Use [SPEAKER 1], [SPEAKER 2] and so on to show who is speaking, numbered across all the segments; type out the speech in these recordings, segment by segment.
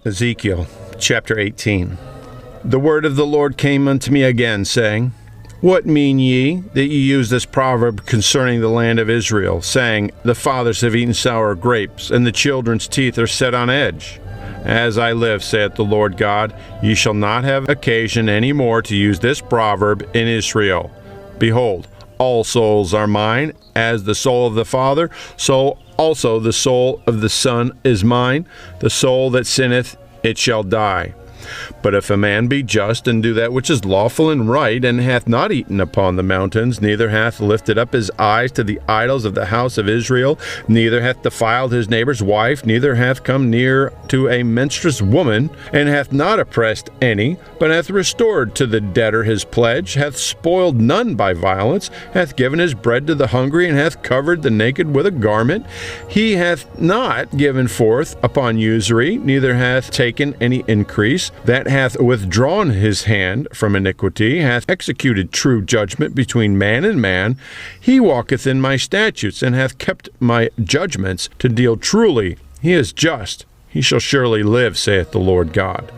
[SPEAKER 1] Ezekiel chapter 18. The word of the Lord came unto me again, saying, What mean ye that ye use this proverb concerning the land of Israel, saying, The fathers have eaten sour grapes, and the children's teeth are set on edge? As I live, saith the Lord God, ye shall not have occasion any more to use this proverb in Israel. Behold, all souls are mine, as the soul of the Father, so also the soul of the Son is mine. The soul that sinneth, it shall die. But if a man be just, and do that which is lawful and right, and hath not eaten upon the mountains, neither hath lifted up his eyes to the idols of the house of Israel, neither hath defiled his neighbor's wife, neither hath come near to a menstruous woman, and hath not oppressed any, but hath restored to the debtor his pledge, hath spoiled none by violence, hath given his bread to the hungry, and hath covered the naked with a garment, he hath not given forth upon usury, neither hath taken any increase, that hath withdrawn his hand from iniquity, hath executed true judgment between man and man, he walketh in my statutes, and hath kept my judgments to deal truly. He is just, he shall surely live, saith the Lord God.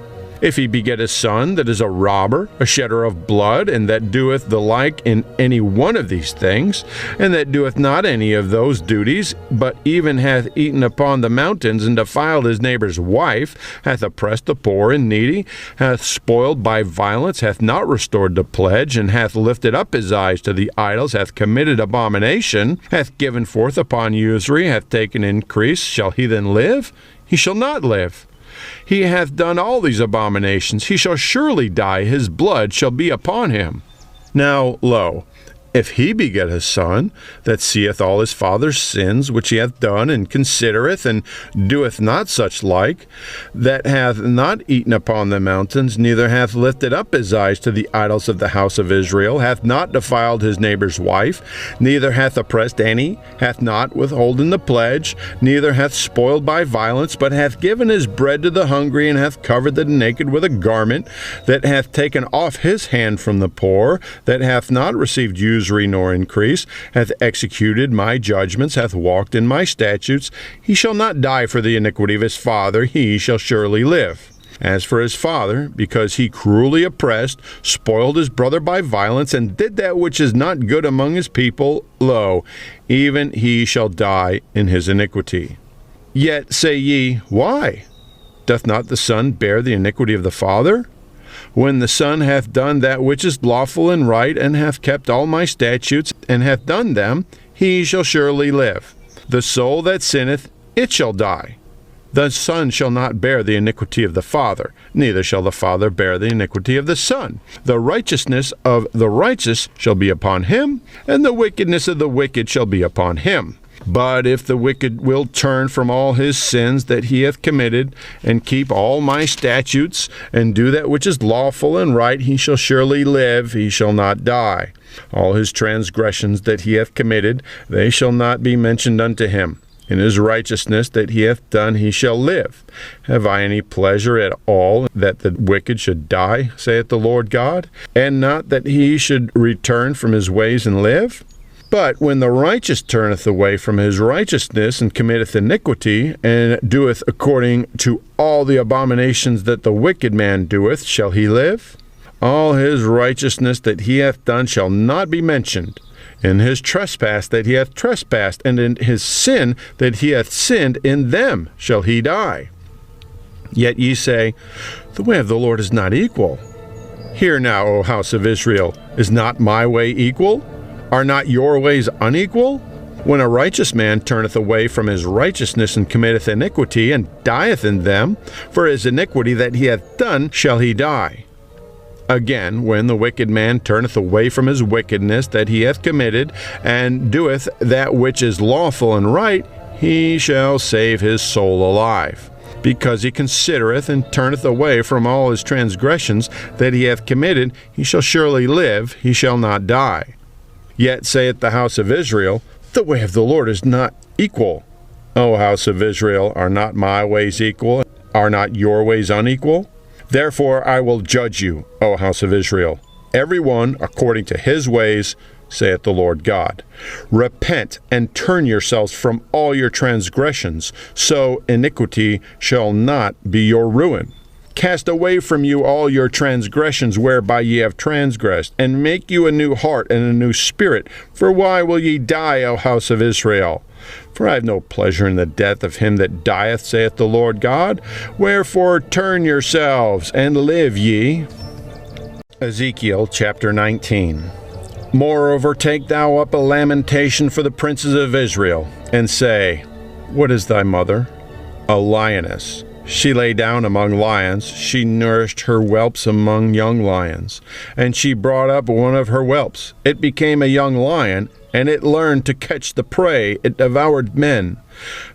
[SPEAKER 1] If he beget a son that is a robber, a shedder of blood, and that doeth the like in any one of these things, and that doeth not any of those duties, but even hath eaten upon the mountains, and defiled his neighbor's wife, hath oppressed the poor and needy, hath spoiled by violence, hath not restored the pledge, and hath lifted up his eyes to the idols, hath committed abomination, hath given forth upon usury, hath taken increase, shall he then live? He shall not live. He hath done all these abominations. He shall surely die. His blood shall be upon him. Now, lo, if he beget a son that seeth all his father's sins which he hath done, and considereth, and doeth not such like, that hath not eaten upon the mountains, neither hath lifted up his eyes to the idols of the house of Israel, hath not defiled his neighbor's wife, neither hath oppressed any, hath not withholden the pledge, neither hath spoiled by violence, but hath given his bread to the hungry, and hath covered the naked with a garment, that hath taken off his hand from the poor, that hath not received usury nor increase, hath executed my judgments, hath walked in my statutes, he shall not die for the iniquity of his father, he shall surely live. As for his father, because he cruelly oppressed, spoiled his brother by violence, and did that which is not good among his people, lo, even he shall die in his iniquity. Yet say ye, Why? Doth not the son bear the iniquity of the father? When the son hath done that which is lawful and right, and hath kept all my statutes, and hath done them, he shall surely live. The soul that sinneth, it shall die. The son shall not bear the iniquity of the father, neither shall the father bear the iniquity of the son. The righteousness of the righteous shall be upon him, and the wickedness of the wicked shall be upon him. But if the wicked will turn from all his sins that he hath committed, and keep all my statutes, and do that which is lawful and right, he shall surely live, he shall not die. All his transgressions that he hath committed, they shall not be mentioned unto him. In his righteousness that he hath done, he shall live. Have I any pleasure at all that the wicked should die, saith the Lord God, and not that he should return from his ways and live? But when the righteous turneth away from his righteousness, and committeth iniquity, and doeth according to all the abominations that the wicked man doeth, shall he live? All his righteousness that he hath done shall not be mentioned. In his trespass that he hath trespassed, and in his sin that he hath sinned, in them shall he die. Yet ye say, The way of the Lord is not equal. Hear now, O house of Israel, is not my way equal? Are not your ways unequal? When a righteous man turneth away from his righteousness, and committeth iniquity, and dieth in them, for his iniquity that he hath done shall he die. Again, when the wicked man turneth away from his wickedness that he hath committed, and doeth that which is lawful and right, he shall save his soul alive. Because he considereth and turneth away from all his transgressions that he hath committed, he shall surely live, he shall not die. Yet saith the house of Israel, The way of the Lord is not equal. O house of Israel, are not my ways equal? Are not your ways unequal? Therefore I will judge you, O house of Israel, every one according to his ways, saith the Lord God. Repent and turn yourselves from all your transgressions, so iniquity shall not be your ruin. Cast away from you all your transgressions whereby ye have transgressed, and make you a new heart and a new spirit. For why will ye die, O house of Israel? For I have no pleasure in the death of him that dieth, saith the Lord God. Wherefore turn yourselves, and live ye. Ezekiel chapter 19. Moreover, take thou up a lamentation for the princes of Israel, and say, What is thy mother? A lioness. She lay down among lions, she nourished her whelps among young lions, and she brought up one of her whelps. It became a young lion, and it learned to catch the prey, it devoured men.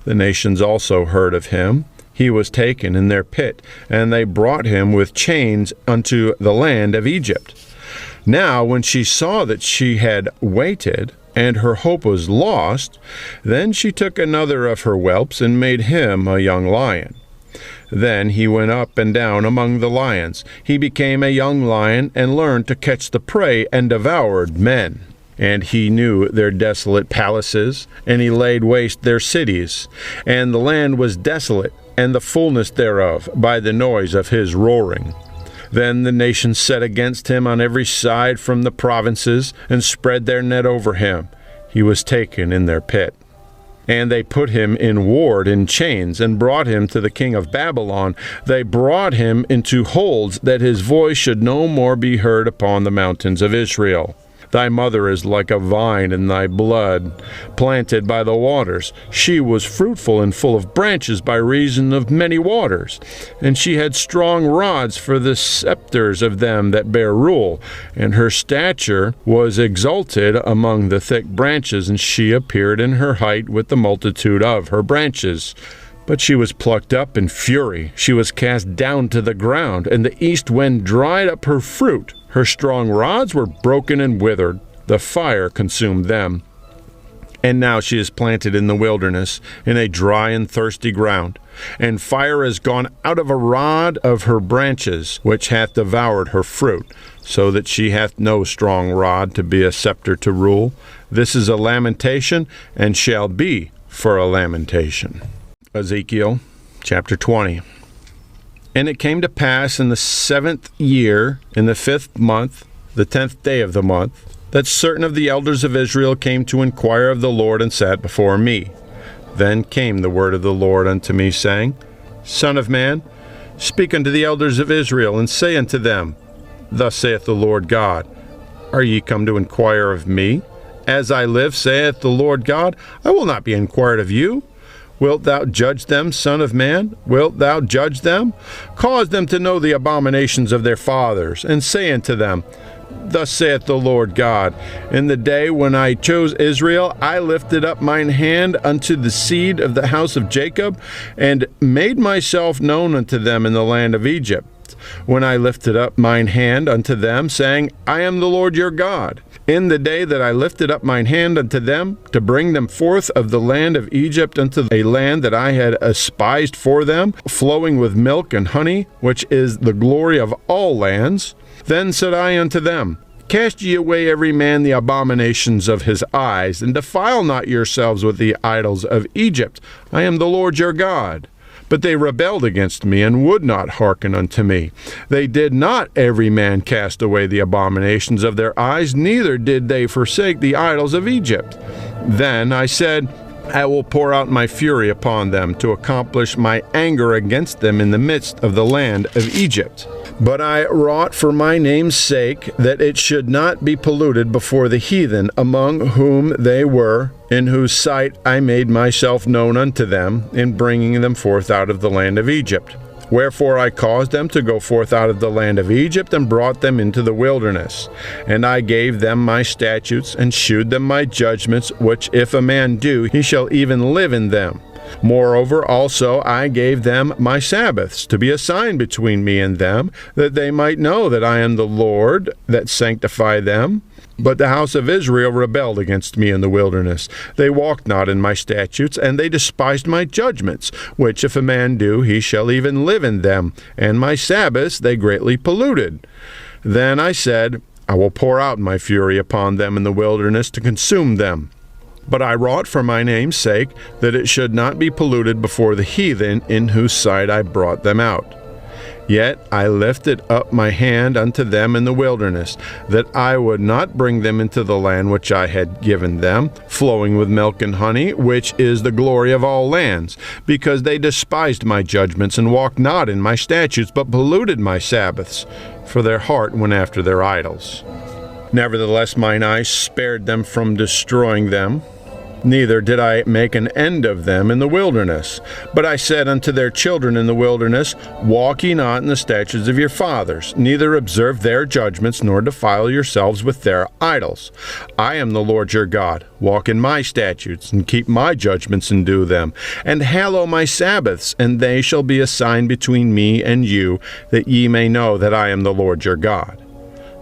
[SPEAKER 1] The nations also heard of him. He was taken in their pit, and they brought him with chains unto the land of Egypt. Now when she saw that she had waited, and her hope was lost, then she took another of her whelps, and made him a young lion. Then he went up and down among the lions. He became a young lion, and learned to catch the prey, and devoured men. And he knew their desolate palaces, and he laid waste their cities. And the land was desolate, and the fullness thereof, by the noise of his roaring. Then the nations set against him on every side from the provinces, and spread their net over him. He was taken in their pit. And they put him in ward in chains, and brought him to the king of Babylon. They brought him into holds, that his voice should no more be heard upon the mountains of Israel. Thy mother is like a vine in thy blood, planted by the waters. She was fruitful and full of branches by reason of many waters. And she had strong rods for the scepters of them that bear rule. And her stature was exalted among the thick branches, and she appeared in her height with the multitude of her branches. But she was plucked up in fury. She was cast down to the ground, and the east wind dried up her fruit. Her strong rods were broken and withered. The fire consumed them. And now she is planted in the wilderness, in a dry and thirsty ground. And fire is gone out of a rod of her branches, which hath devoured her fruit, so that she hath no strong rod to be a scepter to rule. This is a lamentation, and shall be for a lamentation. Ezekiel chapter 20. And it came to pass in the 7th year, in the 5th month, the 10th day of the month, that certain of the elders of Israel came to inquire of the Lord, and sat before me. Then came the word of the Lord unto me, saying, Son of man, speak unto the elders of Israel, and say unto them, Thus saith the Lord God, Are ye come to inquire of me? As I live, saith the Lord God, I will not be inquired of you. Wilt thou judge them, son of man? Wilt thou judge them? Cause them to know the abominations of their fathers, and say unto them, Thus saith the Lord God, In the day when I chose Israel, I lifted up mine hand unto the seed of the house of Jacob, and made myself known unto them in the land of Egypt. When I lifted up mine hand unto them, saying, I am the Lord your God. In the day that I lifted up mine hand unto them, to bring them forth of the land of Egypt unto a land that I had espised for them, flowing with milk and honey, which is the glory of all lands. Then said I unto them, Cast ye away every man the abominations of his eyes, and defile not yourselves with the idols of Egypt. I am the Lord your God. But they rebelled against me, and would not hearken unto me. They did not every man cast away the abominations of their eyes, neither did they forsake the idols of Egypt. Then I said, I will pour out my fury upon them, to accomplish my anger against them in the midst of the land of Egypt. But I wrought for my name's sake, that it should not be polluted before the heathen, among whom they were, in whose sight I made myself known unto them, in bringing them forth out of the land of Egypt. Wherefore I caused them to go forth out of the land of Egypt, and brought them into the wilderness. And I gave them my statutes, and shewed them my judgments, which if a man do, he shall even live in them. Moreover also I gave them my Sabbaths, to be a sign between me and them, that they might know that I am the Lord that sanctify them. But the house of Israel rebelled against me in the wilderness. They walked not in my statutes, and they despised my judgments, which if a man do, he shall even live in them. And my Sabbaths they greatly polluted. Then I said, I will pour out my fury upon them in the wilderness to consume them. But I wrought for my name's sake, that it should not be polluted before the heathen, in whose sight I brought them out. Yet I lifted up my hand unto them in the wilderness, that I would not bring them into the land which I had given them, flowing with milk and honey, which is the glory of all lands, because they despised my judgments, and walked not in my statutes, but polluted my Sabbaths, for their heart went after their idols. Nevertheless mine eye spared them from destroying them, neither did I make an end of them in the wilderness. But I said unto their children in the wilderness, Walk ye not in the statutes of your fathers, neither observe their judgments, nor defile yourselves with their idols. I am the Lord your God. Walk in my statutes, and keep my judgments, and do them. And hallow my Sabbaths, and they shall be a sign between me and you, that ye may know that I am the Lord your God.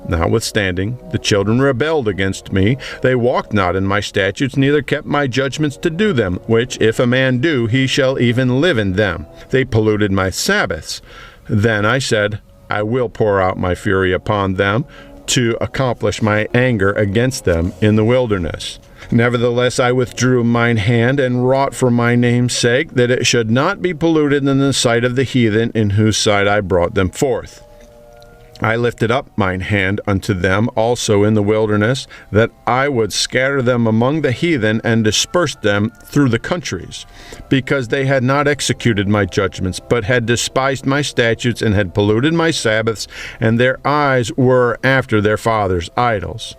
[SPEAKER 1] Notwithstanding, the children rebelled against me. They walked not in my statutes, neither kept my judgments to do them, which if a man do, he shall even live in them. They polluted my Sabbaths. Then I said, I will pour out my fury upon them, to accomplish my anger against them in the wilderness. Nevertheless I withdrew mine hand, and wrought for my name's sake, that it should not be polluted in the sight of the heathen, in whose sight I brought them forth. I lifted up mine hand unto them also in the wilderness, that I would scatter them among the heathen, and disperse them through the countries, because they had not executed my judgments, but had despised my statutes, and had polluted my Sabbaths, and their eyes were after their fathers' idols.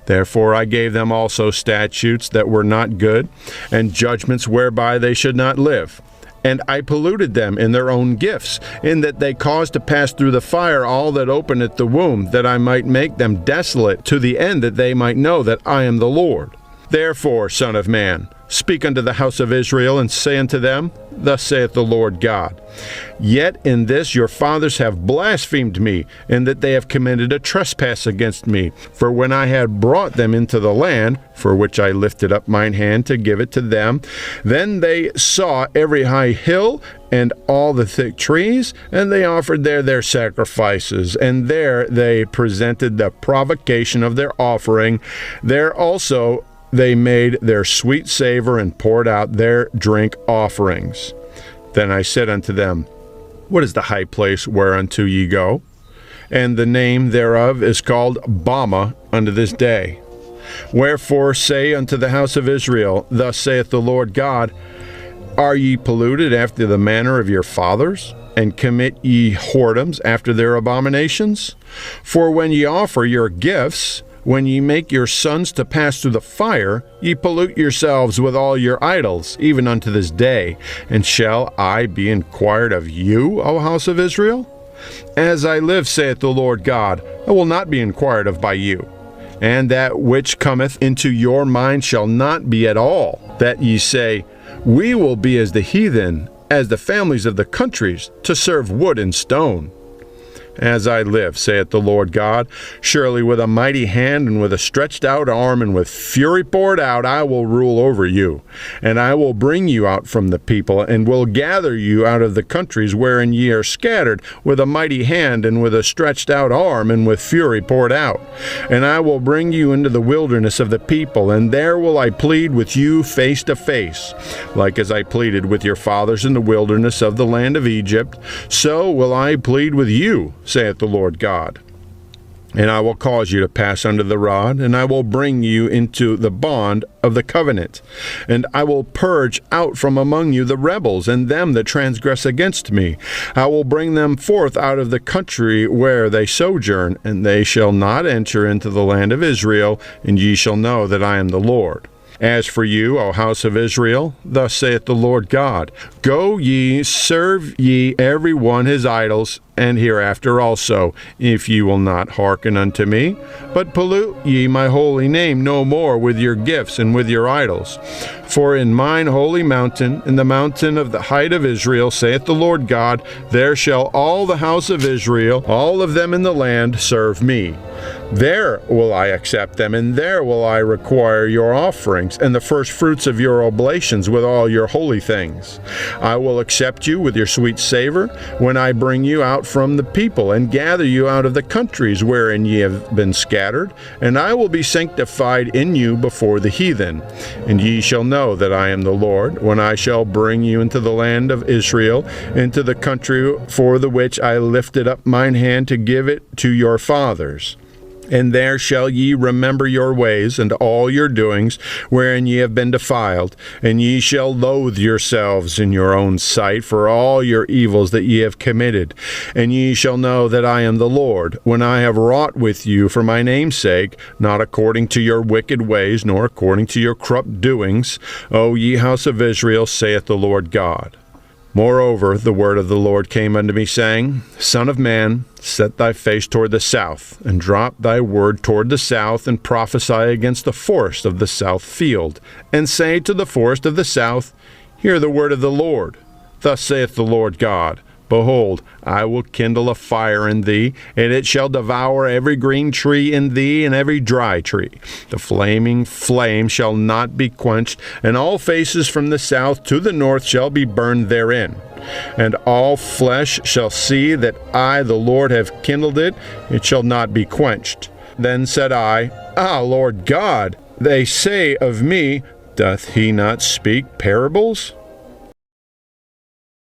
[SPEAKER 1] Therefore I gave them also statutes that were not good, and judgments whereby they should not live. And I polluted them in their own gifts, in that they caused to pass through the fire all that openeth the womb, that I might make them desolate, to the end that they might know that I am the Lord. Therefore, Son of man, speak unto the house of Israel, and say unto them, Thus saith the Lord God, Yet in this your fathers have blasphemed me, in that they have committed a trespass against me. For when I had brought them into the land, for which I lifted up mine hand to give it to them, then they saw every high hill, and all the thick trees, and they offered there their sacrifices, and there they presented the provocation of their offering. There also they made their sweet savor, and poured out their drink offerings. Then I said unto them, What is the high place whereunto ye go? And the name thereof is called Bama unto this day. Wherefore say unto the house of Israel, Thus saith the Lord God, Are ye polluted after the manner of your fathers? And commit ye whoredoms after their abominations? For when ye offer your gifts, when ye make your sons to pass through the fire, ye pollute yourselves with all your idols, even unto this day. And shall I be inquired of you, O house of Israel? As I live, saith the Lord God, I will not be inquired of by you. And that which cometh into your mind shall not be at all, that ye say, We will be as the heathen, as the families of the countries, to serve wood and stone. As I live, saith the Lord God, surely with a mighty hand, and with a stretched out arm, and with fury poured out, I will rule over you. And I will bring you out from the people, and will gather you out of the countries wherein ye are scattered, with a mighty hand, and with a stretched out arm, and with fury poured out. And I will bring you into the wilderness of the people, and there will I plead with you face to face. Like as I pleaded with your fathers in the wilderness of the land of Egypt, so will I plead with you, saith the Lord God. And I will cause you to pass under the rod, and I will bring you into the bond of the covenant. And I will purge out from among you the rebels, and them that transgress against me. I will bring them forth out of the country where they sojourn, and they shall not enter into the land of Israel, and ye shall know that I am the Lord. As for you, O house of Israel, thus saith the Lord God, Go ye, serve ye every one his idols, and hereafter also, if ye will not hearken unto me, but pollute ye my holy name no more with your gifts and with your idols. For in mine holy mountain, in the mountain of the height of Israel, saith the Lord God, there shall all the house of Israel, all of them in the land, serve me. There will I accept them, and there will I require your offerings, and the first fruits of your oblations with all your holy things. I will accept you with your sweet savor, when I bring you out from the people, and gather you out of the countries wherein ye have been scattered, and I will be sanctified in you before the heathen. And ye shall know that I am the Lord, when I shall bring you into the land of Israel, into the country for the which I lifted up mine hand to give it to your fathers. And there shall ye remember your ways and all your doings, wherein ye have been defiled, and ye shall loathe yourselves in your own sight for all your evils that ye have committed. And ye shall know that I am the Lord, when I have wrought with you for my name's sake, not according to your wicked ways, nor according to your corrupt doings, O ye house of Israel, saith the Lord God. Moreover, the word of the Lord came unto me, saying, Son of man, set thy face toward the south, and drop thy word toward the south, and prophesy against the forest of the south field, and say to the forest of the south, Hear the word of the Lord. Thus saith the Lord God, Behold, I will kindle a fire in thee, and it shall devour every green tree in thee, and every dry tree. The flaming flame shall not be quenched, and all faces from the south to the north shall be burned therein. And all flesh shall see that I, the Lord, have kindled it, it shall not be quenched. Then said I, Lord God, they say of me, Doth he not speak parables?